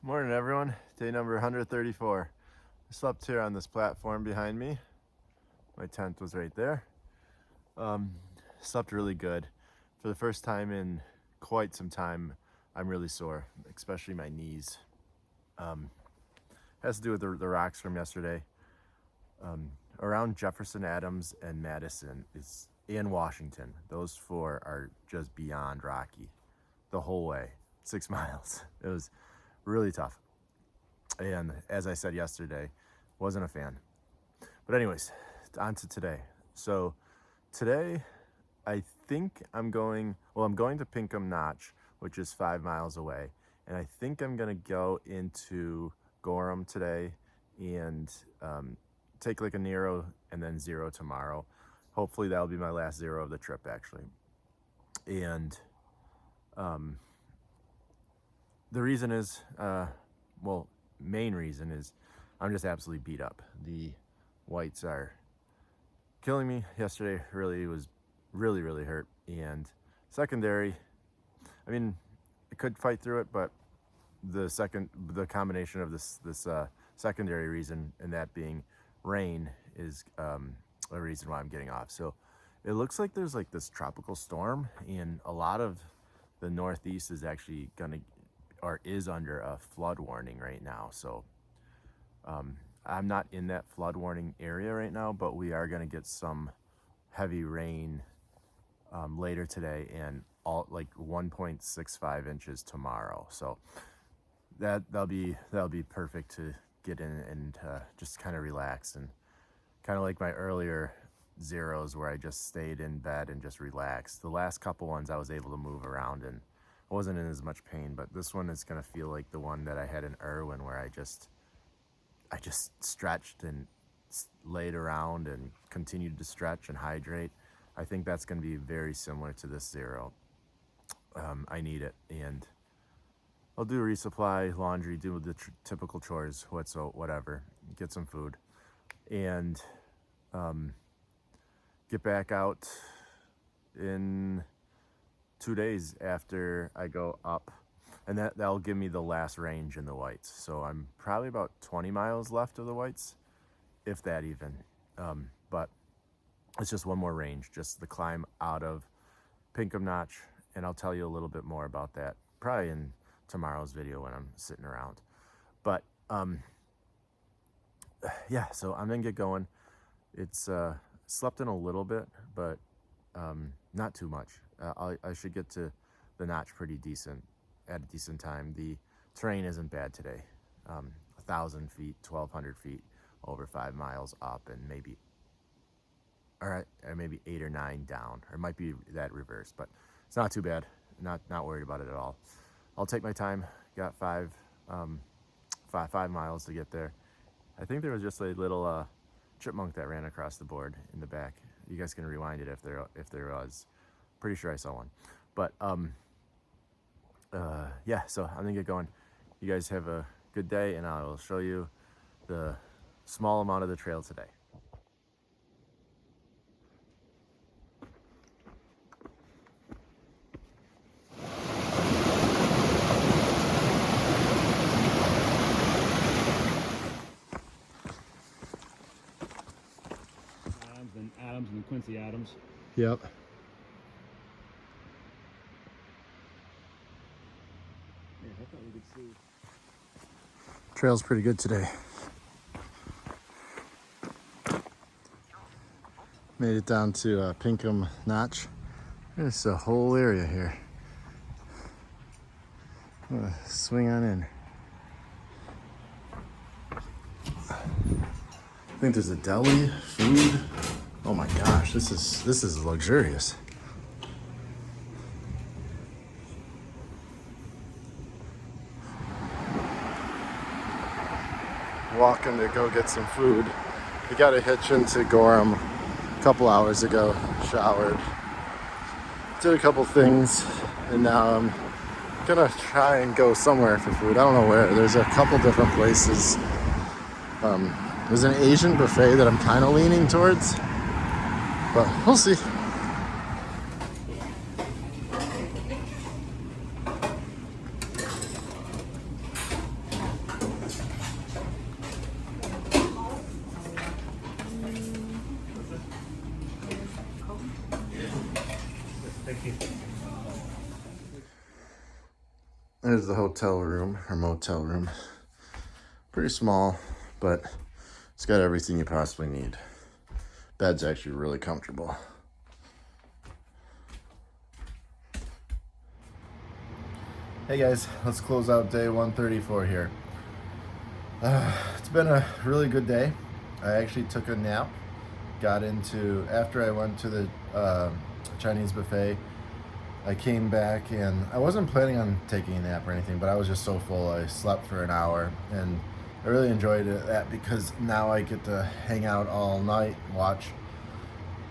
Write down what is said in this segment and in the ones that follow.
Morning everyone, day number 134. I slept here on this platform behind me. My tent was right there. Slept really good. For the first time in quite some time, I'm really sore, especially my knees. Has to do with the rocks from yesterday. Around Jefferson, Adams, and Madison is in Washington. Those four are just beyond rocky the whole way, 6 miles. It was really tough. And as I said yesterday, wasn't a fan. But anyways, on to today. So today, I think I'm going to Pinkham Notch, which is 5 miles away. And I think I'm gonna go into Gorham today and take like a Nero and then zero tomorrow. Hopefully that'll be my last zero of the trip actually. And the reason is, main reason is I'm just absolutely beat up. The whites are killing me. Yesterday really was really hurt. And secondary, I mean, I could fight through it, but the combination of this secondary reason, and that being rain, is a reason why I'm getting off. So it looks like there's like this tropical storm, and a lot of the Northeast is actually is under a flood warning right now. So I'm not in that flood warning area right now, but we are going to get some heavy rain later today, and all like 1.65 inches tomorrow. So that'll be perfect to get in and just kind of relax, and kind of like my earlier zeros where I just stayed in bed and just relaxed. The last couple ones I was able to move around and I wasn't in as much pain, but this one is gonna feel like the one that I had in Irwin, where I just stretched and laid around and continued to stretch and hydrate. I think that's gonna be very similar to this zero. I need it, and I'll do resupply, laundry, do the typical chores, whatever, get some food, and get back out in 2 days after I go up, and that'll give me the last range in the whites. So I'm probably about 20 miles left of the whites, if that even. But it's just one more range, just the climb out of Pinkham Notch, and I'll tell you a little bit more about that probably in tomorrow's video when I'm sitting around. But yeah, so I'm gonna get going. It's slept in a little bit, but not too much. I should get to the notch pretty decent at a decent time. The terrain isn't bad today. 1,000 feet, 1,200 feet over 5 miles up, and maybe 8 or 9 down, or it might be that reverse, but it's not too bad. Not worried about it at all. I'll take my time. Got 5 miles to get there. I think there was just a little chipmunk that ran across the board in the back. You guys can rewind it if there was. Pretty sure I saw one. But yeah, so I'm gonna get going. You guys have a good day, and I will show you the small amount of the trail today. Adams and Quincy Adams. Yep. Yeah, I thought we could see. Trail's pretty good today. Made it down to Pinkham Notch. There's a whole area here. Swing on in. I think there's a deli, food. Oh my gosh, this is luxurious. Walking to go get some food. We got a hitch into Gorham a couple hours ago, showered, did a couple things, and now I'm gonna try and go somewhere for food. I don't know where. There's a couple different places. There's an Asian buffet that I'm kind of leaning towards, but we'll see. There's the hotel room or motel room. Pretty small, but it's got everything you possibly need. Bed's actually really comfortable. Hey guys, let's close out day 134 here. It's been a really good day. I actually took a nap. After I went to the Chinese buffet, I came back and I wasn't planning on taking a nap or anything, but I was just so full. I slept for an hour and I really enjoyed that because now I get to hang out all night, watch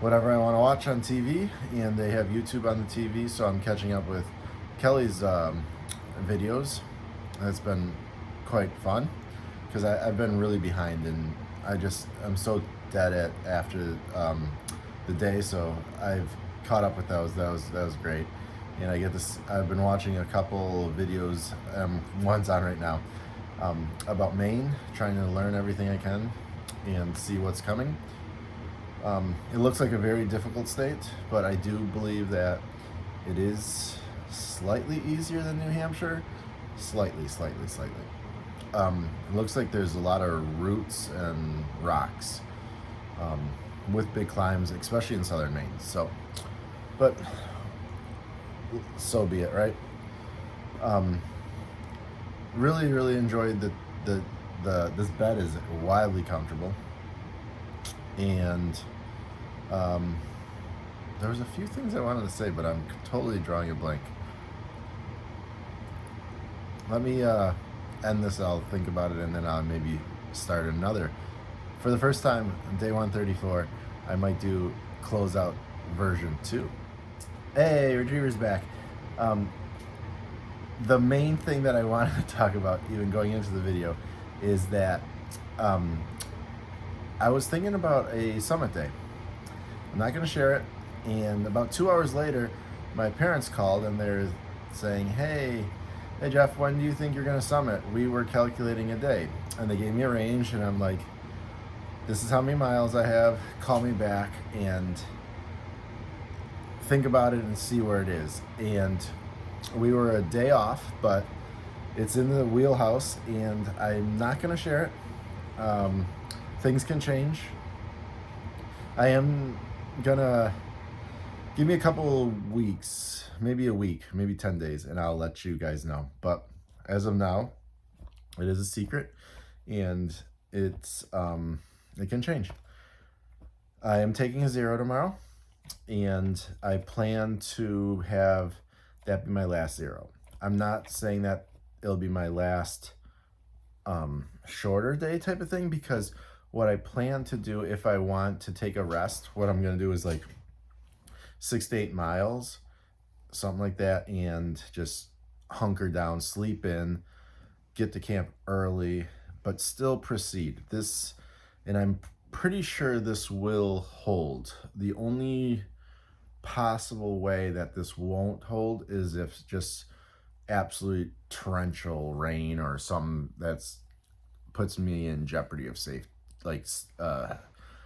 whatever I want to watch on TV, and they have YouTube on the TV, so I'm catching up with Kelly's videos. It's been quite fun because I've been really behind and I'm so dead after the day, so I've caught up with those. That was great. And I've been watching a couple of videos, one's on right now, about Maine, trying to learn everything I can and see what's coming. It looks like a very difficult state, but I do believe that it is slightly easier than New Hampshire. Slightly. It looks like there's a lot of roots and rocks with big climbs, especially in southern Maine. But so be it, right? Really enjoyed this bed is wildly comfortable, and there was a few things I wanted to say, but I'm totally drawing a blank. Let me end this. I'll think about it, and then I'll maybe start another. For the first time, day 134, I might do closeout version 2. Hey, Retriever's back. The main thing that I wanted to talk about, even going into the video, is that I was thinking about a summit day. I'm not going to share it. And about 2 hours later, my parents called and they're saying, hey Jeff, when do you think you're going to summit? We were calculating a day. And they gave me a range, and I'm like, this is how many miles I have. Call me back and think about it and see where it is. And we were a day off, but it's in the wheelhouse, and I'm not going to share it. Things can change. I am gonna give me a couple weeks, maybe a week, maybe 10 days, and I'll let you guys know. But as of now, it is a secret, and it can change. I am taking a 0 tomorrow, and I plan to have that be my last 0. I'm not saying that it'll be my last shorter day type of thing, because what I plan to do, if I want to take a rest, what I'm going to do is like 6 to 8 miles, something like that, and just hunker down, sleep in, get to camp early, but still proceed. And I'm pretty sure this will hold. The only possible way that this won't hold is if just absolute torrential rain or something that's puts me in jeopardy of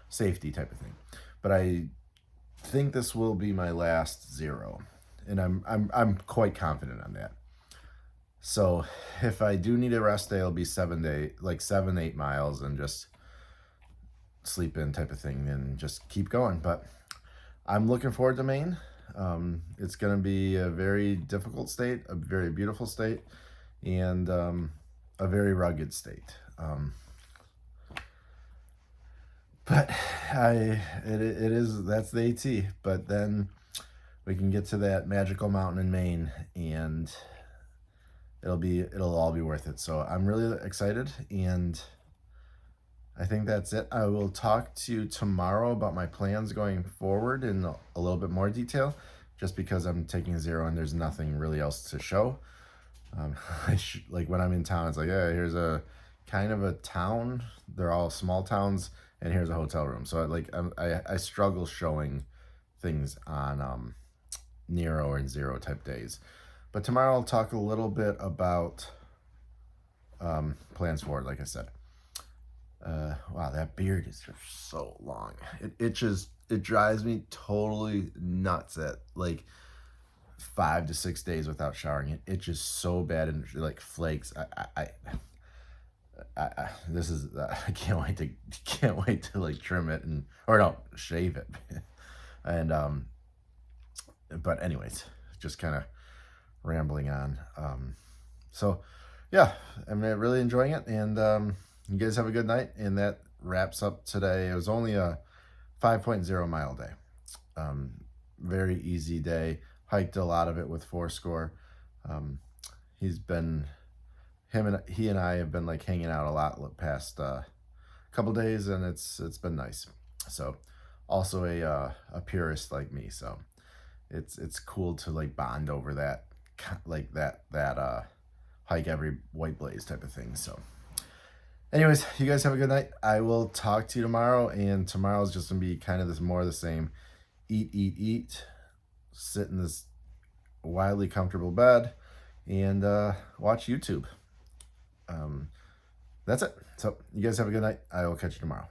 safety type of thing. But I think this will be my last 0, and I'm quite confident on that. So if I do need a rest day, it'll be 7-8 miles, and just sleep in type of thing and just keep going. But I'm looking forward to Maine. It's going to be a very difficult state, a very beautiful state, and a very rugged state. But that's the AT. But then we can get to that magical mountain in Maine, and it'll all be worth it. So I'm really excited, and I think that's it. I will talk to you tomorrow about my plans going forward in a little bit more detail, just because I'm taking a 0 and there's nothing really else to show. Like when I'm in town, it's like, yeah, here's a kind of a town. They're all small towns, and here's a hotel room. So I struggle showing things on Nero or 0 type days. But tomorrow I'll talk a little bit about plans forward, like I said. Wow, that beard is just so long. It itches. It drives me totally nuts. 5 to 6 days without showering it. It's just so bad and like flakes. This is I can't wait to like trim it or no, shave it. And but anyways, just kind of rambling on. So yeah, I'm really enjoying it, and you guys have a good night. And that wraps up today. It was only a 5.0 mile day. Very easy day. Hiked a lot of it with Fourscore. He and I have been like hanging out a lot the past couple days, and it's been nice. So also a purist like me, so it's cool to like bond over that, like that hike every White Blaze type of thing. So anyways, you guys have a good night. I will talk to you tomorrow, and tomorrow's just gonna be kind of this more of the same. Eat, sit in this wildly comfortable bed, and watch YouTube. That's it. So you guys have a good night. I will catch you tomorrow.